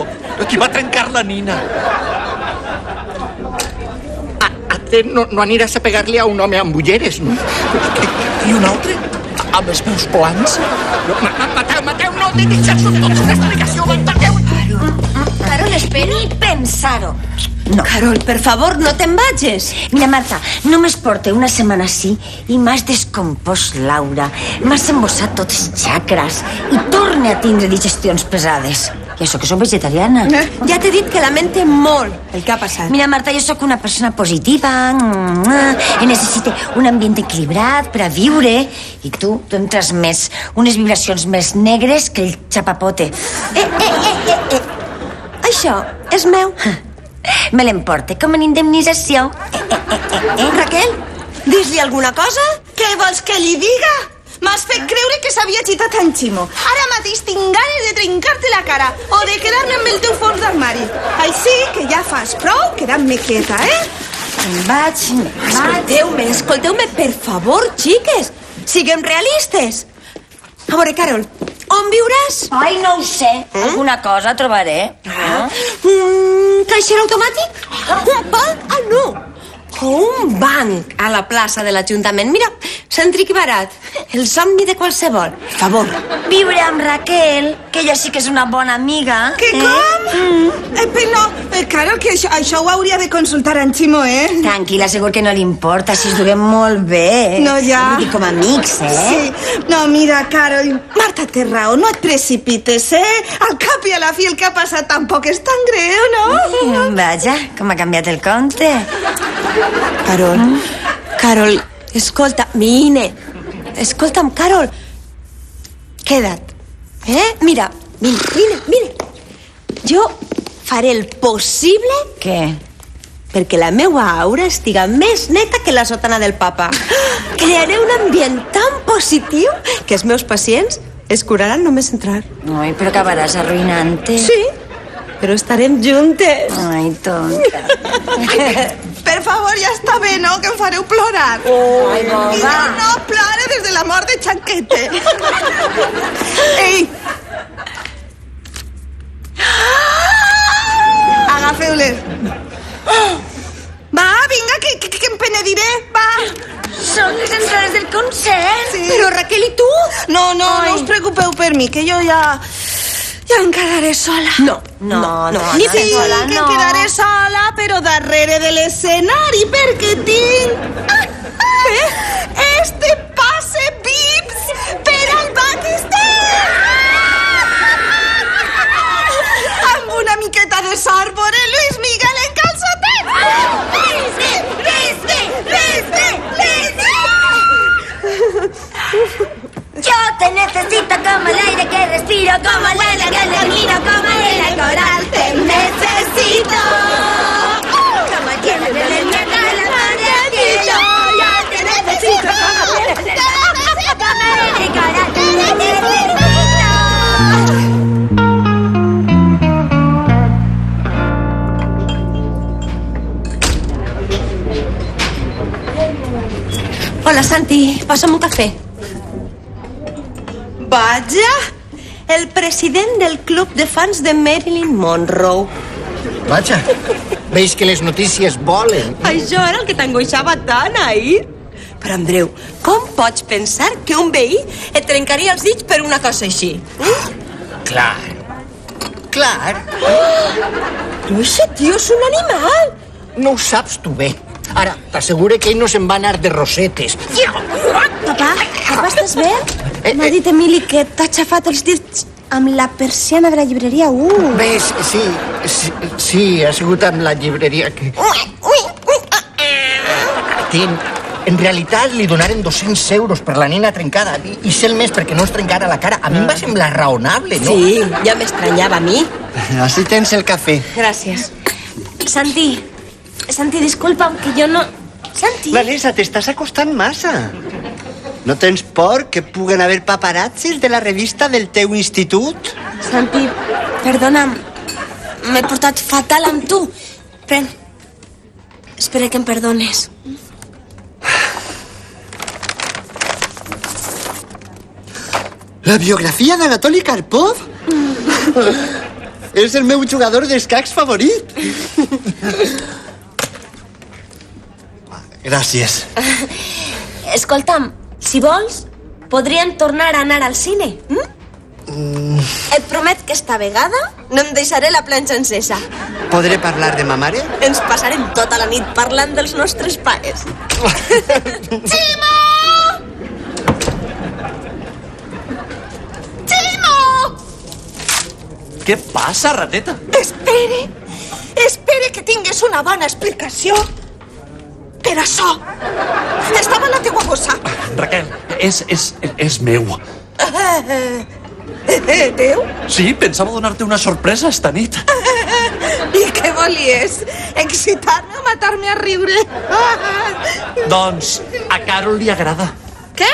qui va trencar la nina. No aniràs a pegar-li a un home amb ulleres, no? I un altre? Amb els meus plans? Mateu, no, deixa'ls tota una explicació, Mateu. Carol, espera. Ni pensar-ho. No. Carol, per favor, no te'n vagis. Mira, Marta, només porta una setmana així i m'has descompost Laura. M'has embossat tots els xacres i torne a tindre digestions pesades. I això que soc vegetariana. Ja t'he dit que lamento molt el que ha passat. Mira, Marta, jo sóc una persona positiva i necessito un ambient equilibrat per a viure. I tu em transmets unes vibracions més negres que el xapapote. Això és meu. Me l'emporte com una indemnització. Raquel, dis-li alguna cosa? Què vols que li diga? M'has fet creure que s'havia agitat en Ximo. Ara mateix tinc ganes de trencar-te la cara o de quedar-me amb el teu fons d'armari. Així que ja fas prou quedant-me quieta, Vaig. Escolteu-me, per favor, xiques. Siguem realistes. A veure, Carol, on viuràs? Ai, no ho sé. Alguna cosa trobaré. Caixer automàtic? Un banc? Ah, no. O un banc a la plaça de l'Ajuntament. Mira, cèntric i barat. El somni de qualsevol. Per favor. Viure amb Raquel, que ella sí que és una bona amiga. Què, com? Però no, Carol, que això ho hauria de consultar en Ximo, Tranquil·la, segur que no li importa, si es duguem molt bé. No, ja. Vull dir, com a amics, Sí. No, mira, Carol, Marta té raó, no et precipites, Al cap i a la fi el que ha passat tampoc és tan greu, no? Vaja, com ha canviat el conte. Carol, escolta, Mine, escolta'm, Carol, queda't, Mira, vine. Jo faré el possible Què? perquè la meua aura estiga més neta que la sotana del papa. Crearé un ambient tan positiu que els meus pacients es curaran només entrar. Ai, però acabaràs arruïnant-te. Sí, però estarem juntes. Ai, tonta. Per favor, ja està bé, no?, que em fareu plorar. Ai, boba. I jo no plore des de la mort de Chanquete. Ei! Agafeu-les. Va, vinga, que em penediré, va. Són les entrades del concert. Sí. Però Raquel, i tu? No us preocupeu per mi, que jo ja em quedaré sola. No. Ni sí, sola, que no. em quedaré sola, però darrere de l'escenari, perquè tinc este passe VIPs per al backstage. Amb una miqueta de sort veuré Luis Miguel en calçotets. Yo te necesito como el aire que respiro, como el aire que camino, como arena y coral. Te necesito. Como el cielo de la mañana, yo te necesito. Como arena y coral. Te necesito. Hola, Santi, passa'm un cafè. Vaja, el president del club de fans de Marilyn Monroe. Vaja, veig que les notícies volen. Això era el que t'angoixava tant ahir. Però, Andreu, com pots pensar que un veí et trencaria els dits per una cosa així? Clar. Però aquest tio és un animal. No ho saps tu bé. Ara, t'asseguro que ell no se'n va anar de rosetes. Papà, estàs bé? M'ha dit Emili que t'ha aixafat els dits amb la persiana de la llibreria 1. Ves, sí, ha sigut amb la llibreria que... En realitat li donaren 200 euros per la nena trencada i 100 més perquè no es trencara la cara. A mi em va semblar raonable, no? Sí, ja m'estranyava a mi. Así tens el café. Gràcies. Santi, disculpa'm, que jo no... Santi... Vanessa, t'estàs acostant massa. No tens por que puguen haver paparazzis de la revista del teu institut? Santi, perdona'm. M'he portat fatal amb tu. Pren. Espera que em perdones. La biografia d'Anatoli Karpov? És el meu jugador d'escacs favorit. Gràcies. Escolta'm, si vols, podríem tornar a anar al cine. Et promet que esta vegada no em deixaré la planxa encesa. Podré parlar de ma mare? Ens passarem tota la nit parlant dels nostres pares. Ximo! Ximo! Què passa, rateta? Espere que tingues una bona explicació. Per això. Estava a la teua bossa. Raquel, és meu. Teu? Sí, pensava donar-te una sorpresa esta nit. I què volies? Excitar-me o matar-me a riure? Doncs a Carol li agrada. Què?